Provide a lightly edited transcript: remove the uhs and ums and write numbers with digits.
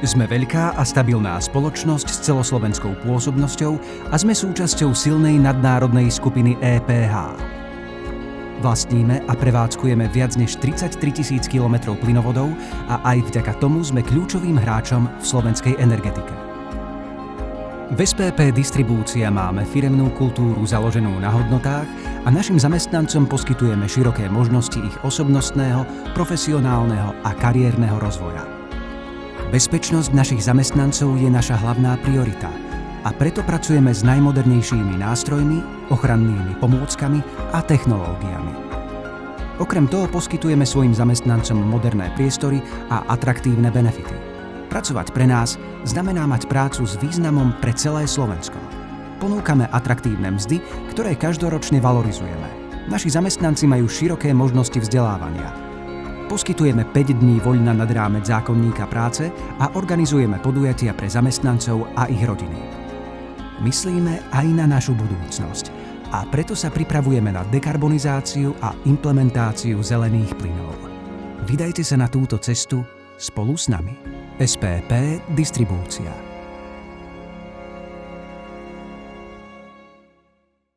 Sme veľká a stabilná spoločnosť s celoslovenskou pôsobnosťou a sme súčasťou silnej nadnárodnej skupiny EPH. Vlastníme a prevádzkujeme viac než 33 000 kilometrov plynovodov a aj vďaka tomu sme kľúčovým hráčom v slovenskej energetike. V SPP Distribúcia máme firemnú kultúru založenú na hodnotách a našim zamestnancom poskytujeme široké možnosti ich osobnostného, profesionálneho a kariérneho rozvoja. Bezpečnosť našich zamestnancov je naša hlavná priorita a preto pracujeme s najmodernejšími nástrojmi, ochrannými pomôckami a technológiami. Okrem toho poskytujeme svojim zamestnancom moderné priestory a atraktívne benefity. Pracovať pre nás znamená mať prácu s významom pre celé Slovensko. Ponúkame atraktívne mzdy, ktoré každoročne valorizujeme. Naši zamestnanci majú široké možnosti vzdelávania. Poskytujeme 5 dní voľna nad rámec zákonníka práce a organizujeme podujatia pre zamestnancov a ich rodiny. Myslíme aj na našu budúcnosť a preto sa pripravujeme na dekarbonizáciu a implementáciu zelených plynov. Vydajte sa na túto cestu spolu s nami. SPP Distribúcia.